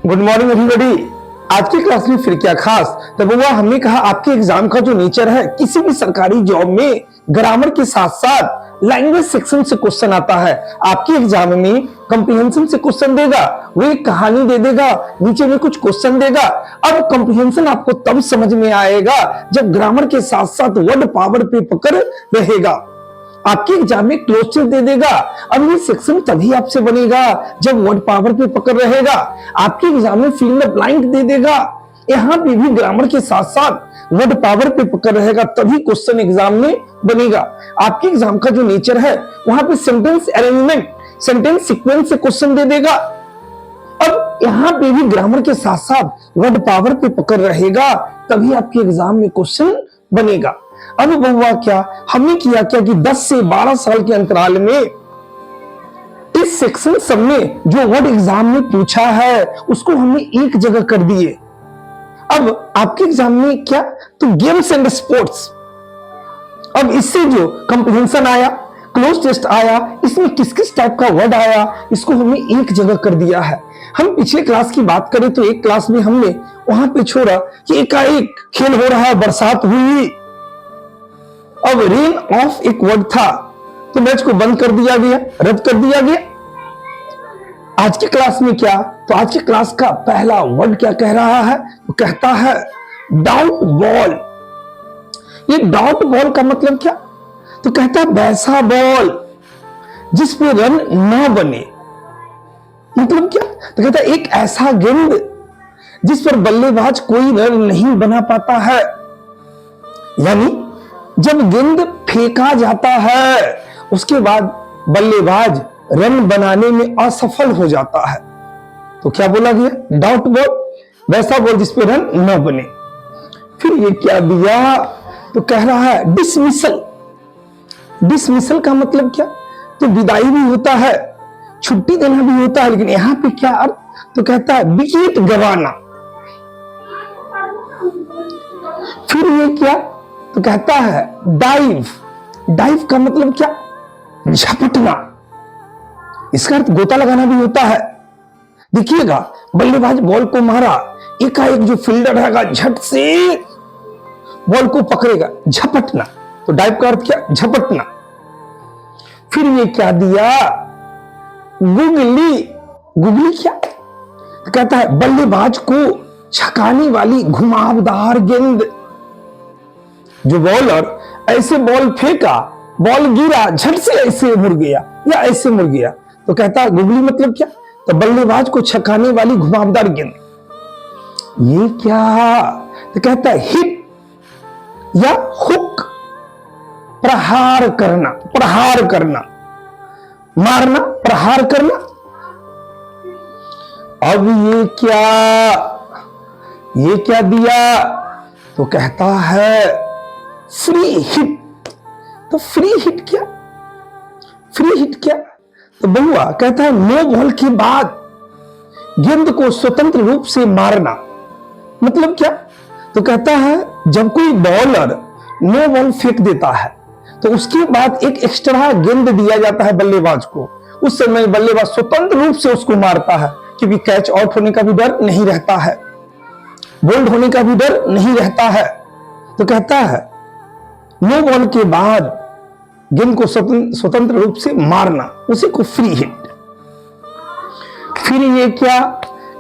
Good morning everybody. आज की class में फिर क्या खास। तो बउआ हमने कहा आपके एग्जाम का जो नेचर है, किसी भी सरकारी जॉब में ग्रामर के साथ साथ लैंग्वेज सेक्शन से क्वेश्चन आता है। आपके एग्जाम में कंप्रीहेंशन से क्वेश्चन देगा, वो एक कहानी दे देगा, नीचे में कुछ क्वेश्चन देगा। अब कंप्रीहेंशन आपको तब समझ में आएगा जब ग्रामर के साथ साथ वर्ड पावर पे पकड़ रहेगा। आपके एग्जाम में क्लोजर दे देगा, अब ये सेक्शन तभी आपसे बनेगा जब वर्ड पावर पे पकड़ रहेगा। आपके एग्जाम में फिल इन द ब्लैंक दे देगा, यहां पे भी ग्रामर के साथ साथ वर्ड पावर पे पकड़ रहेगा, तभी क्वेश्चन एग्जाम में बनेगा। आपके एग्जाम का जो नेचर है वहां पे सेंटेंस अरेंजमेंट, सेंटेंस सीक्वेंस से क्वेश्चन दे देगा। अब यहां पे भी ग्रामर के साथ साथ वर्ड पावर पे पकड़ रहेगा, तभी आपके एग्जाम में क्वेश्चन बनेगा। अब हुआ क्या, हमने किया क्या कि 10 से 12 साल के अंतराल में इस सेक्शन सब में जो वर्ड एग्जाम में पूछा है उसको हमने एक जगह कर दिए। अब आपके एग्जाम में क्या, तो गेम्स एंड स्पोर्ट्स। अब इससे जो कंप्रीहेंशन आया, क्लोज टेस्ट आया, इसमें किस किस टाइप का वर्ड आया, इसको हमने एक जगह कर दिया है। हम पिछले क्लास की बात करें तो एक क्लास में हमने वहां पे छोड़ा कि एकाएक खेल हो रहा है, बरसात हुई, अब रेन ऑफ एक वर्ड था तो मैच को बंद कर दिया गया, रद्द कर दिया गया। आज की क्लास में क्या, तो आज की क्लास का पहला वर्ड क्या कह रहा है, वो कहता है डाउट बॉल। ये डाउट बॉल का मतलब क्या, तो कहता है वैसा बॉल जिस पे रन ना बने। मतलब क्या, तो कहता है एक ऐसा गेंद जिस पर बल्लेबाज कोई रन नहीं बना पाता है। यानी जब गेंद फेंका जाता है उसके बाद बल्लेबाज रन बनाने में असफल हो जाता है, तो क्या बोला गया, डाउट बॉल, वैसा बॉल जिस पे रन न बने। फिर ये क्या दिया, तो कह रहा है डिसमिसल। डिसमिसल का मतलब क्या, तो विदाई भी होता है, छुट्टी देना भी होता है, लेकिन यहां पे क्या अर्थ, तो कहता है विकेट गंवाना। फिर ये क्या, तो कहता है डाइव। डाइव का मतलब क्या, झपटना, इसका अर्थ गोता लगाना भी होता है। देखिएगा बल्लेबाज बॉल को मारा, एकाएक जो फील्डर रहेगा झट से बॉल को पकड़ेगा, झपटना, तो डाइव का अर्थ क्या, झपटना। फिर ये क्या दिया, गुगली। गुगली क्या, तो कहता है बल्लेबाज को छकाने वाली घुमावदार गेंद। जो बॉलर ऐसे बॉल फेंका, बॉल गिरा, झट से ऐसे मुड़ गया या ऐसे मुड़ गया, तो कहता है गुगली मतलब क्या, तो बल्लेबाज को छकाने वाली घुमावदार गेंद। ये क्या, तो कहता है हिट या हुक, प्रहार करना, प्रहार करना, मारना, प्रहार करना। अब ये क्या दिया, तो कहता है फ्री हिट। तो फ्री हिट क्या, फ्री हिट क्या, तो बहुआ कहता है नो बॉल के बाद गेंद को स्वतंत्र रूप से मारना। मतलब क्या, तो कहता है जब कोई बॉलर नो बॉल फेंक देता है तो उसके बाद एक एक्स्ट्रा गेंद दिया जाता है बल्लेबाज को, उस समय बल्लेबाज स्वतंत्र रूप से उसको मारता है, क्योंकि कैच आउट होने का भी डर नहीं रहता है, बोल्ड होने का भी डर नहीं रहता है। तो कहता है नो बॉल के बाद गेंद को स्वतंत्र रूप से मारना, उसी को फ्री हिट। फिर ये क्या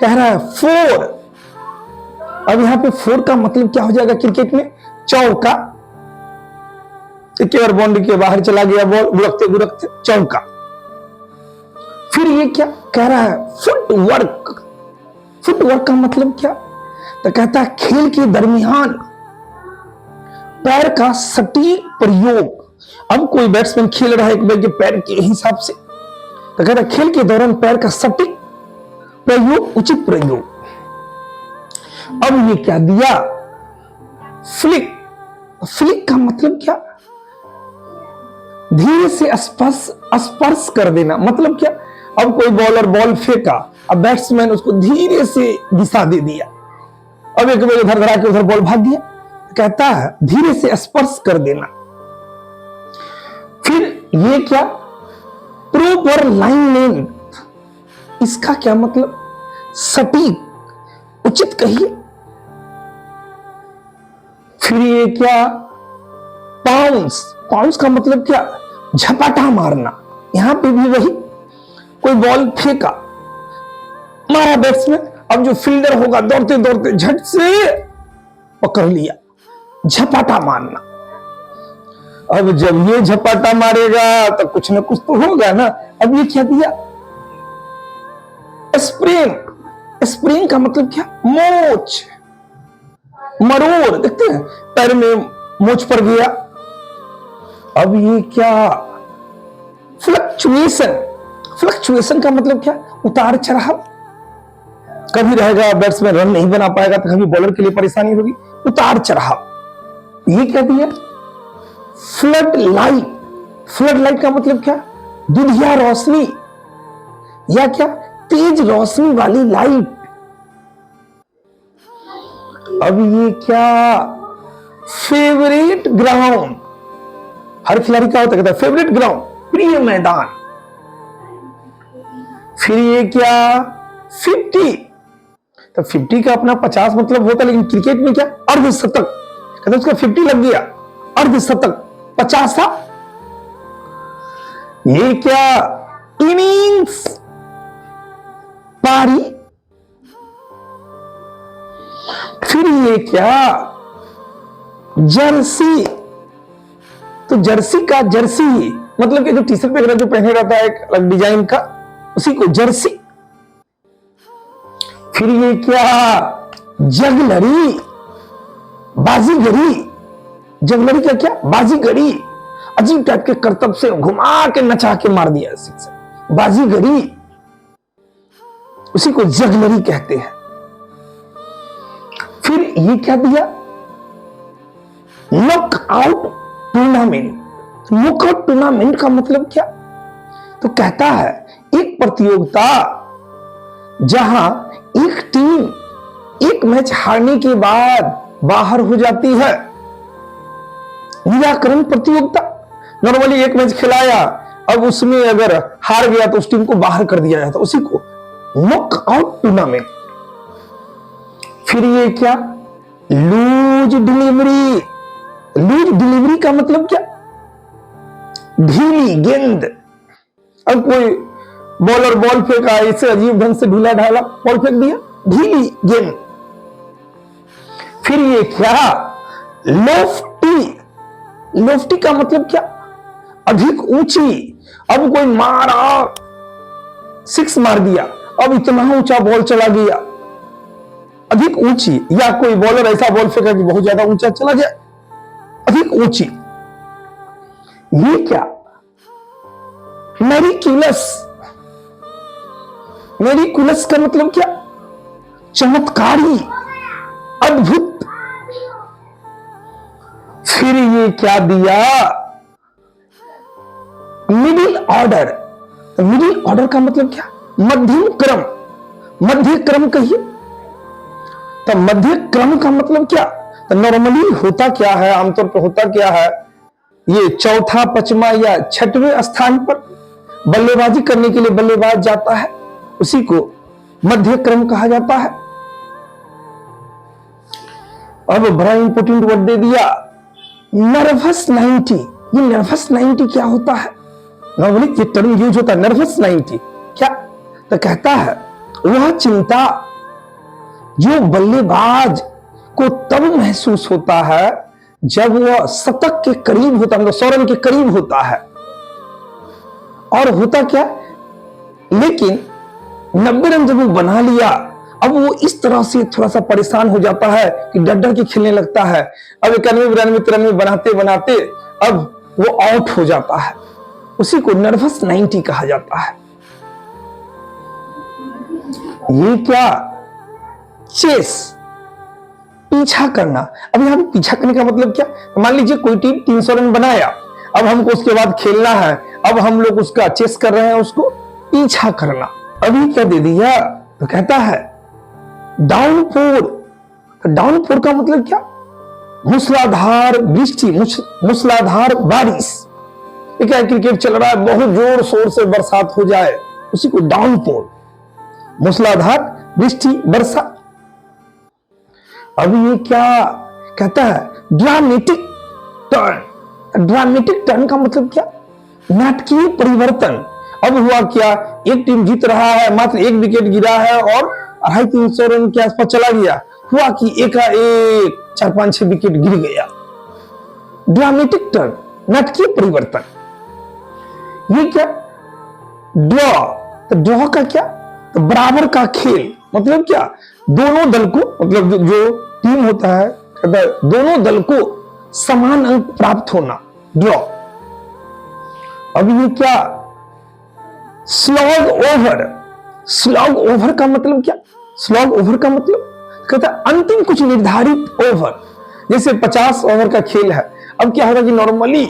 कह रहा है, फोर। अब यहां पे फोर का मतलब क्या हो जाएगा क्रिकेट में, चौका। एक बार बाउंड्री के बाहर चला गया बॉल, गुड़कते गुड़कते चौका। फिर ये क्या कह रहा है, फुटवर्क। फुटवर्क का मतलब क्या, तो कहता है खेल के दरमियान पैर का सटीक प्रयोग। अब कोई बैट्समैन खेल रहा है एक बैट के पैर के हिसाब से, तो कहता है खेल के दौरान पैर का सटीक प्रयोग, उचित प्रयोग। अब ये क्या दिया, फ्लिक। फ्लिक का मतलब क्या, धीरे से स्पर्श कर देना। मतलब क्या, अब कोई बॉलर बॉल फेंका, अब बैट्समैन उसको धीरे से दिशा दे दिया, अब एक बार उधर धरा के उधर बॉल भाग गया, कहता है धीरे से स्पर्श कर देना। फिर ये क्या, प्रॉपर लाइन लेंथ। इसका क्या मतलब, सटीक उचित कहिए। फिर ये क्या, पाउंस, पाउंस का मतलब क्या, झपाटा मारना। यहां पे भी वही, कोई बॉल फेंका, मारा बैट्समैन, अब जो फील्डर होगा दौड़ते दौड़ते झट से पकड़ लिया, झपाटा मारना। अब जब ये झपाटा मारेगा तो कुछ ना कुछ तो होगा ना। अब ये क्या दिया, स्प्रिंग। स्प्रिंग का मतलब क्या, मोच, मरोड़, देखते हैं पैर में मोच पड़ गया। अब ये क्या, फ्लक्चुएशन। फ्लक्चुएशन का मतलब क्या, उतार चढ़ाव। कभी रहेगा बैट्समैन रन नहीं बना पाएगा तो कभी बॉलर के लिए परेशानी होगी, उतार चढ़ाव। ये क्या दिया, फ्लड लाइट। फ्लड लाइट का मतलब क्या, दुधिया रोशनी या क्या, तेज रोशनी वाली लाइट। अब ये क्या, फेवरेट ग्राउंड। हर खिलाड़ी का होता है, कहता है फेवरेट ग्राउंड, प्रिय मैदान। फिर ये क्या, 50। तो 50 का अपना 50 मतलब होता है, लेकिन क्रिकेट में क्या, अर्धशतक। कहते हैं उसका 50 लग गया, अर्धशतक, 50 था। ये क्या, इनिंग्स, पारी। फिर ये क्या, जर्सी। तो जर्सी का, जर्सी मतलब कि जो टी शर्ट वगैरह जो पहने रहता है एक अलग डिजाइन का, उसी को जर्सी। फिर ये क्या, जगलरी, बाजीगरी। जगलरी का क्या, बाजीगरी। अजीब टाइप के करतब से घुमा के नचा के मार दिया सिक्सर, बाजीगरी, उसी को जगलरी कहते हैं। फिर ये क्या दिया, नॉकआउट टूर्नामेंट। नॉकआउट टूर्नामेंट का मतलब क्या, तो कहता है एक प्रतियोगिता जहां एक टीम एक मैच हारने के बाद बाहर हो जाती है। निराकरण प्रतियोगिता, नॉर्मली एक मैच खिलाया, अब उसमें अगर हार गया तो उस टीम को बाहर कर दिया जाता, उसी को नॉकआउट टूर्नामेंट। फिर ये क्या, लूज डिलीवरी। लूज डिलीवरी का मतलब क्या, ढीली गेंद। अब कोई बॉलर बॉल फेंका, ऐसे अजीब ढंग से ढीला ढाला बॉल फेंक दिया, ढीली गेंद। फिर ये क्या, लोफ्टी। लोफ्टी का मतलब क्या, अधिक ऊंची। अब कोई मारा, 6 मार दिया, अब इतना ऊंचा बॉल चला गया, अधिक ऊंची। या कोई बॉलर ऐसा बॉल फेंका कि बहुत ज्यादा ऊंचा चला गया, अधिक ऊंची। ये क्या, मेरिक्युलस। मेरिक्युलस का मतलब क्या, चमत्कारी, अद्भुत। फिर ये क्या दिया, मिडिल ऑर्डर। मिडिल ऑर्डर का मतलब क्या, मध्यम क्रम। मध्य क्रम कहिए। तो मध्य क्रम का मतलब क्या, तो नॉर्मली होता क्या है, आमतौर पर होता क्या है, ये चौथा, पांचवा या छठवें स्थान पर बल्लेबाजी करने के लिए बल्लेबाज जाता है, उसी को मध्य क्रम कहा जाता है। अब बड़ा इंपोर्टेंट वर्ड दे दिया, नर्वस 90। ये नर्वस 90 क्या होता है, नॉर्मली ये टर्म यूज होता है, नर्वस 90 क्या, तो कहता है वह चिंता जो बल्लेबाज को तब महसूस होता है जब वह शतक के करीब होता है, मतलब 100 रन के करीब होता है। और होता क्या, लेकिन 90 रन जब वो बना लिया, अब वो इस तरह से थोड़ा सा परेशान हो जाता है कि डर डर के खेलने लगता है। अब 91, 92, 93 बनाते बनाते अब वो आउट हो जाता है, उसी को नर्वस 90 कहा जाता है। ये क्या, चेस, पीछा करना। अब यहां पे पीछा करने का मतलब क्या, मान लीजिए कोई टीम 300 रन बनाया, अब हमको उसके बाद खेलना है, अब हम लोग उसका चेस कर रहे हैं, उसको पीछा करना। अभी क्या दे दिया, तो कहता है डाउनपोर। तो डाउनपोर का मतलब क्या, मूसलाधार वृष्टि, मूसलाधार बारिश। क्या क्रिकेट चल रहा है, बहुत जोर शोर से बरसात हो जाए, उसी को डाउनपोर, मूसलाधार वृष्टि, वर्षा। अब ये क्या कहता है, ड्रामेटिक टर्न। ड्रामेटिक टर्न का मतलब क्या, नाटकीय परिवर्तन। अब हुआ क्या, एक टीम जीत रहा है, मात्र एक विकेट गिरा है और 250-300 रन के आसपास चला गया। हुआ कि एकाएक 4-5-6 विकेट गिर गया। ड्रामेटिक टर्न, नाटकीय परिवर्तन। ये क्या, ड्रॉ। तो ड्रॉ का क्या, तो बराबर का खेल। मतलब क्या, दोनों दल को, मतलब जो टीम होता है, दोनों दल को समान अंक प्राप्त होना, ड्रॉ। अब ये क्या, स्लॉग ओवर। स्लॉग ओवर का मतलब क्या, स्लॉग ओवर का मतलब कहता है अंतिम कुछ निर्धारित ओवर। जैसे 50 ओवर का खेल है, अब क्या होगा कि नॉर्मली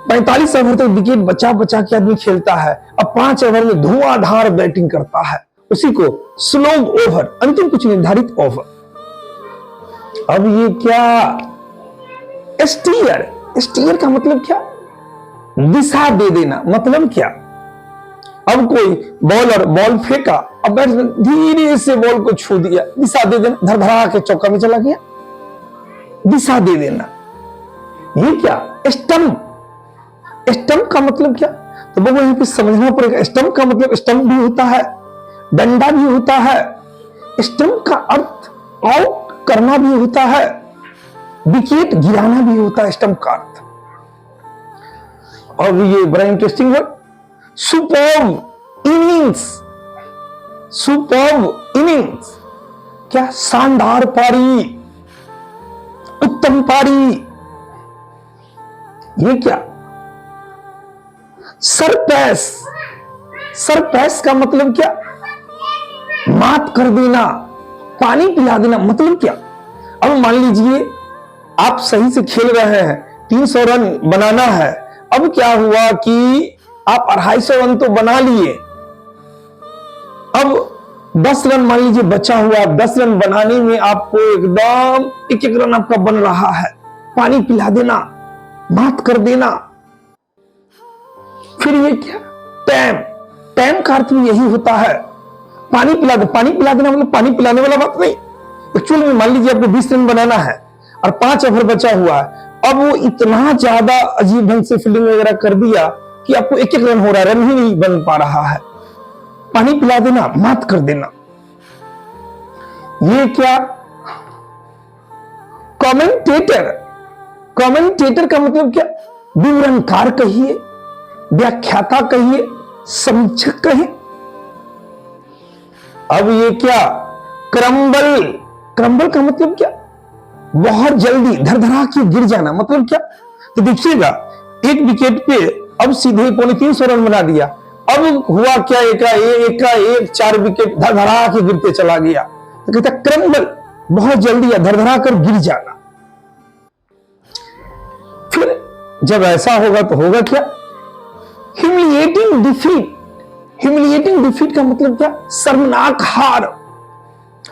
45 ओवर तक विकेट बचा बचा के आदमी खेलता है, अब 5 ओवर में धुआंधार बैटिंग करता है, उसी को स्लॉग ओवर, अंतिम कुछ निर्धारित ओवर। अब ये क्या, स्टीयर। स्टीयर का मतलब क्या, दिशा दे देना। मतलब क्या, अब कोई बॉलर बॉल फेंका, अब बैट्समैन धीरे से बॉल को छू दिया, दिशा दे देना, धड़धड़ा के चौका में चला गया, दिशा दे देना। ये क्या, स्टंप। स्टंप का मतलब क्या, तो वो यहां पे समझना पड़ेगा। स्टंप का मतलब स्टंप भी होता है, डंडा भी होता है। स्टंप का अर्थ आउट करना भी होता है, विकेट गिराना भी होता है स्टंप का अर्थ। और ये बड़ा interesting word, superb innings. Superb innings क्या, शानदार पारी, उत्तम पारी। ये क्या, सरपैस। सरपैस का मतलब क्या, मात कर देना, पानी पिला देना। मतलब क्या, अब मान लीजिए आप सही से खेल रहे हैं, 300 रन बनाना है। अब क्या हुआ कि आप 250 रन तो बना लिए, अब 10 रन मान लीजिए बचा हुआ। 10 रन बनाने में आपको एकदम एक एक रन आपका बन रहा है, पानी पिला देना, मात कर देना। फिर ये क्या, टैम। टैम का अर्थ भी यही होता है, पानी पिला दे। पानी पिला देना मतलब पानी पिलाने वाला बात नहीं। एक्चुअली में मान लीजिए आपको 20 रन बनाना है और 5 ओवर बचा हुआ है, अब वो इतना ज्यादा अजीब ढंग से फील्डिंग वगैरह कर दिया कि आपको एक एक रन हो रहा है, रन ही नहीं बन पा रहा है। पानी पिला देना, मात कर देना। ये क्या, कमेंटेटर। कमेंटेटर का मतलब क्या, विवरणकार कहिए, व्याख्याता कहिए, समीक्षक कहिए। अब ये क्या, क्रम्बल। क्रम्बल का मतलब क्या, बहुत जल्दी धड़धड़ा के गिर जाना। मतलब क्या, तो देखिएगा एक विकेट पे अब सीधे 350 रन बना दिया। अब हुआ क्या, एकाएक 4 विकेट धड़धड़ा के गिरते चला गया, तो कहता क्रम्बल, बहुत जल्दी या धड़धड़ा कर गिर जाना। फिर जब ऐसा होगा तो होगा क्या, ह्यूमिलिएटिंग डिफीट। ह्यूमिलिएटिंग डिफीट का मतलब क्या, शर्मनाक हार।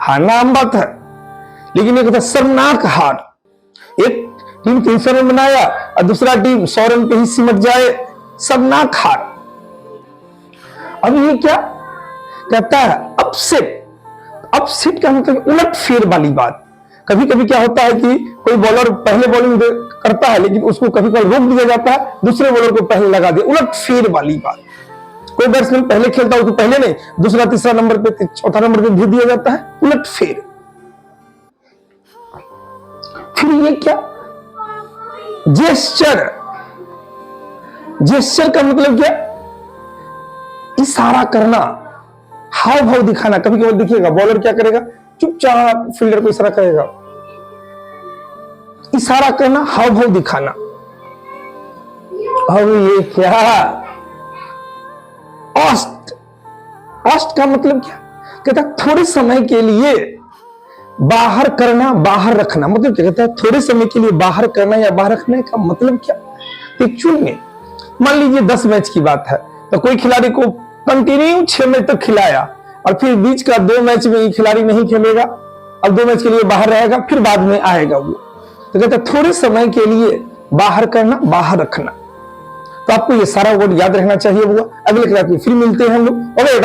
हारना आम बात है, लेकिन एक शर्मनाक हार। एक टीम 300 रन बनाया और दूसरा टीम 100 रन पे ही सिमट जाए, शर्मनाक हार। अब ये क्या कहता है, अपसेट। अपसेट का मतलब उलट फेर वाली बात। कभी कभी क्या होता है कि कोई बॉलर पहले बॉलिंग करता है, लेकिन उसको कभी कभी रोक दिया जाता है, दूसरे बॉलर को पहले लगा दिया, उलट फेर वाली बात। कोई बैट्समैन पहले खेलता हो तो पहले नहीं, दूसरा तीसरा नंबर पे, चौथा नंबर पे भेज दिया जाता है, उलट फेर। फिर ये क्या, जेस्चर। जेस्चर का मतलब क्या, इशारा करना, हाव भाव दिखाना। कभी कभी देखिएगा बॉलर क्या करेगा, चुपचाप फील्डर को इशारा करेगा, इशारा करना, हाव भाव दिखाना। अब ये क्या, ऑस्ट। ऑस्ट का मतलब क्या, कहता थोड़े समय के लिए बाहर करना, बाहर रखना। मतलब क्या कहता है, थोड़े समय के लिए बाहर करना या बाहर रखने का मतलब क्या। एक्चुअल में मान लीजिए 10 मैच की बात है, तो कोई खिलाड़ी को कंटिन्यू 6 मैच तक खिलाया और फिर बीच का 2 मैच में ये खिलाड़ी नहीं खेलेगा, अब 2 मैच के लिए बाहर रहेगा, फिर बाद में आएगा वो। तो कहता है थोड़े समय के लिए बाहर करना, बाहर रखना। तो आपको ये सारा वर्ड याद रखना चाहिए। वो अगले क्लास में फिर मिलते हैं हम लोग। अरे